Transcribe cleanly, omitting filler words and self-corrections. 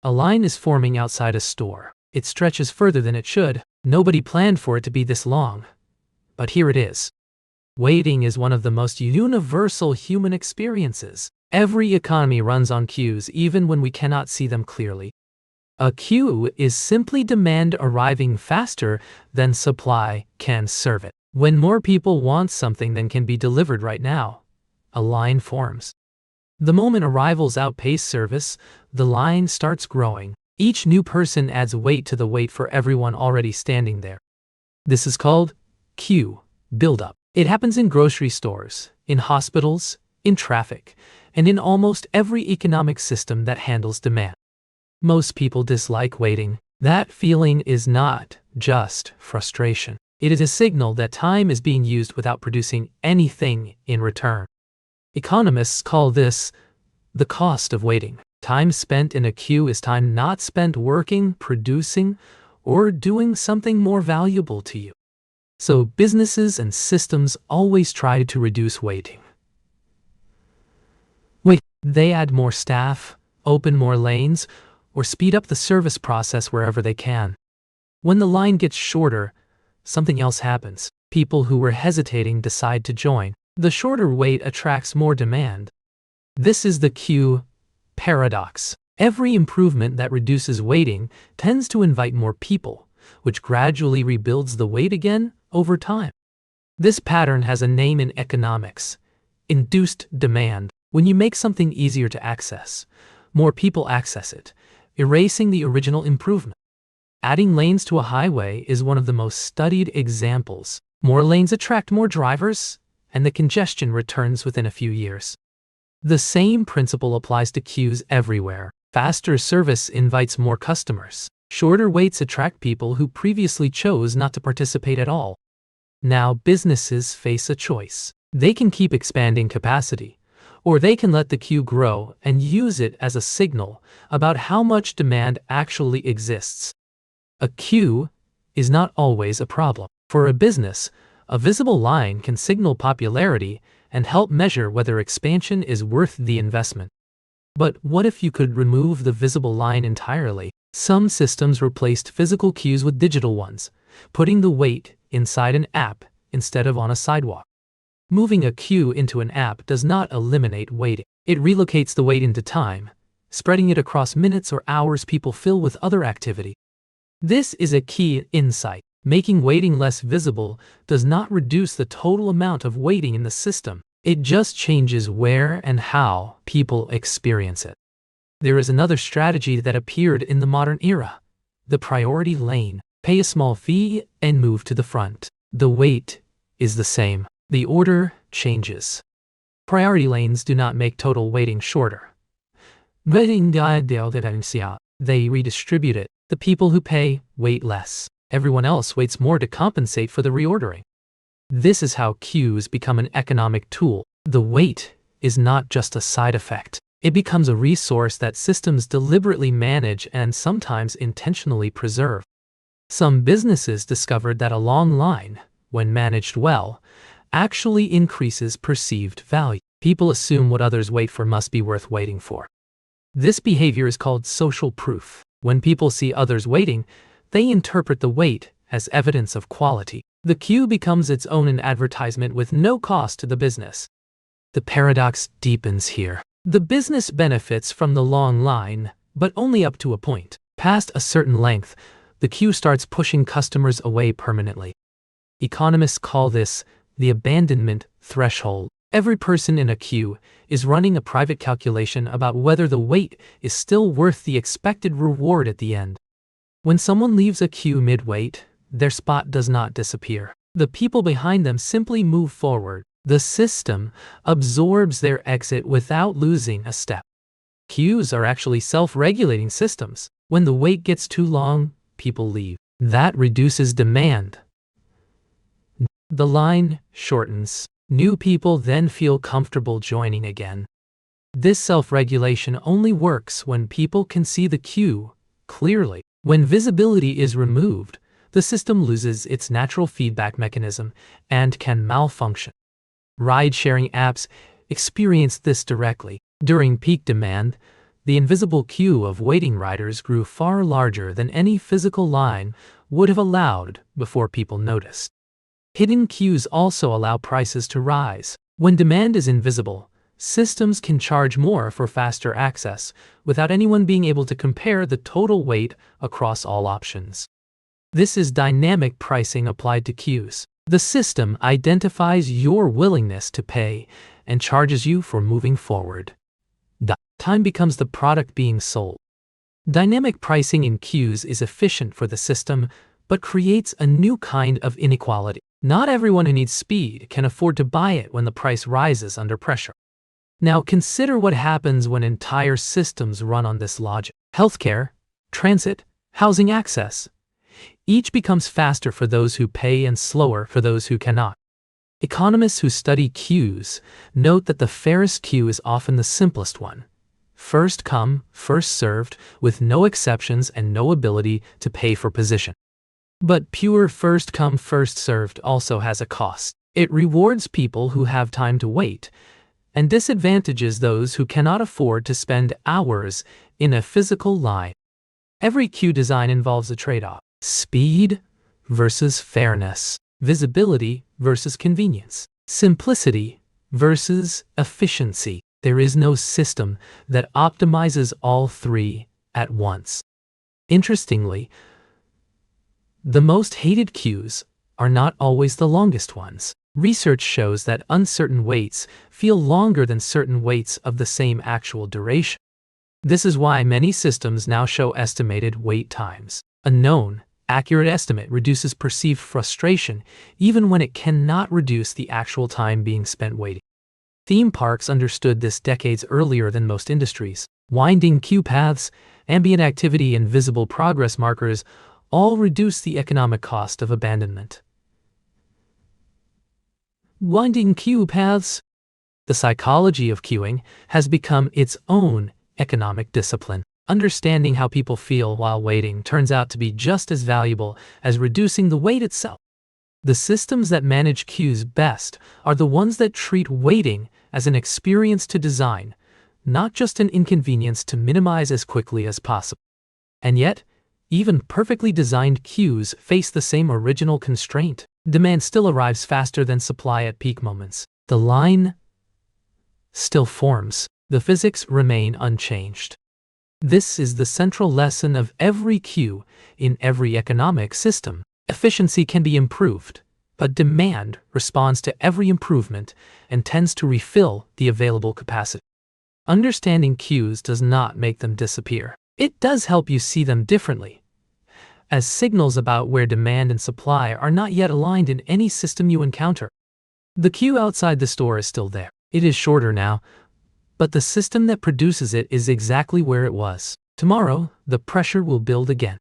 A line is forming outside a store. It stretches further than it should. Nobody planned for it to be this long. But here it is. Waiting is one of the most universal human experiences. Every economy runs on queues even when we cannot see them clearly. A queue is simply demand arriving faster than supply can serve it. When more people want something than can be delivered right now, a line forms. The moment arrivals outpace service, the line starts growing. Each new person adds weight to the wait for everyone already standing there. This is called queue buildup. It happens in grocery stores, in hospitals, in traffic, and in almost every economic system that handles demand. Most people dislike waiting. That feeling is not just frustration. It is a signal that time is being used without producing anything in return. Economists call this the cost of waiting. Time spent in a queue is time not spent working, producing, or doing something more valuable to you. So businesses and systems always try to reduce waiting. They add more staff, open more lanes, or speed up the service process wherever they can. When the line gets shorter, something else happens. People who were hesitating decide to join. The shorter wait attracts more demand. This is the queue paradox. Every improvement that reduces waiting tends to invite more people, which gradually rebuilds the wait again over time. This pattern has a name in economics: induced demand. When you make something easier to access, more people access it, erasing the original improvement. Adding lanes to a highway is one of the most studied examples. More lanes attract more drivers, and the congestion returns within a few years. The same principle applies to queues everywhere. Faster service invites more customers. Shorter waits attract people who previously chose not to participate at all. Now businesses face a choice. They can keep expanding capacity, or they can let the queue grow and use it as a signal about how much demand actually exists. A queue is not always a problem. For a business, a visible line can signal popularity and help measure whether expansion is worth the investment. But what if you could remove the visible line entirely? Some systems replaced physical queues with digital ones, putting the wait inside an app instead of on a sidewalk. Moving a queue into an app does not eliminate waiting. It relocates the wait into time, spreading it across minutes or hours people fill with other activity. This is a key insight. Making waiting less visible does not reduce the total amount of waiting in the system. It just changes where and how people experience it. There is another strategy that appeared in the modern era: the priority lane. Pay a small fee and move to the front. The wait is the same. The order changes. Priority lanes do not make total waiting shorter. They redistribute it. The people who pay wait less. Everyone else waits more to compensate for the reordering. This is how queues become an economic tool. The wait is not just a side effect. It becomes a resource that systems deliberately manage and sometimes intentionally preserve. Some businesses discovered that a long line, when managed well, actually increases perceived value. People assume what others wait for must be worth waiting for. This behavior is called social proof. When people see others waiting, they interpret the wait as evidence of quality. The queue becomes its own advertisement with no cost to the business. The paradox deepens here. The business benefits from the long line, but only up to a point. Past a certain length, the queue starts pushing customers away permanently. Economists call this the abandonment threshold. Every person in a queue is running a private calculation about whether the wait is still worth the expected reward at the end. When someone leaves a queue mid-wait, their spot does not disappear. The people behind them simply move forward. The system absorbs their exit without losing a step. Queues are actually self-regulating systems. When the wait gets too long, people leave. That reduces demand. The line shortens. New people then feel comfortable joining again. This self-regulation only works when people can see the queue clearly. When visibility is removed, the system loses its natural feedback mechanism and can malfunction. Ride-sharing apps experience this directly. During peak demand, The invisible queue of waiting riders grew far larger than any physical line would have allowed before people noticed. Hidden queues also allow prices to rise. When demand is invisible, systems can charge more for faster access without anyone being able to compare the total wait across all options. This is dynamic pricing applied to queues. The system identifies your willingness to pay and charges you for moving forward. Time becomes the product being sold. Dynamic pricing in queues is efficient for the system, but creates a new kind of inequality. Not everyone who needs speed can afford to buy it when the price rises under pressure. Now consider what happens when entire systems run on this logic. Healthcare, transit, housing access. Each becomes faster for those who pay and slower for those who cannot. Economists who study queues note that the fairest queue is often the simplest one. First come, first served, with no exceptions and no ability to pay for position. But pure first come, first served also has a cost. It rewards people who have time to wait, and disadvantages those who cannot afford to spend hours in a physical line. Every queue design involves a trade-off: speed versus fairness, visibility versus convenience, simplicity versus efficiency. There is no system that optimizes all three at once. Interestingly, the most hated queues are not always the longest ones. Research shows that uncertain waits feel longer than certain waits of the same actual duration. This is why many systems now show estimated wait times. A known, accurate estimate reduces perceived frustration even when it cannot reduce the actual time being spent waiting. Theme parks understood this decades earlier than most industries. Winding queue paths, ambient activity, and visible progress markers all reduce the economic cost of abandonment. Winding queue paths. The psychology of queuing has become its own economic discipline. Understanding how people feel while waiting turns out to be just as valuable as reducing the wait itself. The systems that manage queues best are the ones that treat waiting as an experience to design, not just an inconvenience to minimize as quickly as possible. And yet, even perfectly designed queues face the same original constraint. Demand still arrives faster than supply at peak moments. The line still forms. The physics remain unchanged. This is the central lesson of every queue in every economic system. Efficiency can be improved, but demand responds to every improvement and tends to refill the available capacity. Understanding queues does not make them disappear. It does help you see them differently, as signals about where demand and supply are not yet aligned in any system you encounter. The queue outside the store is still there. It is shorter now, but the system that produces it is exactly where it was. Tomorrow, the pressure will build again.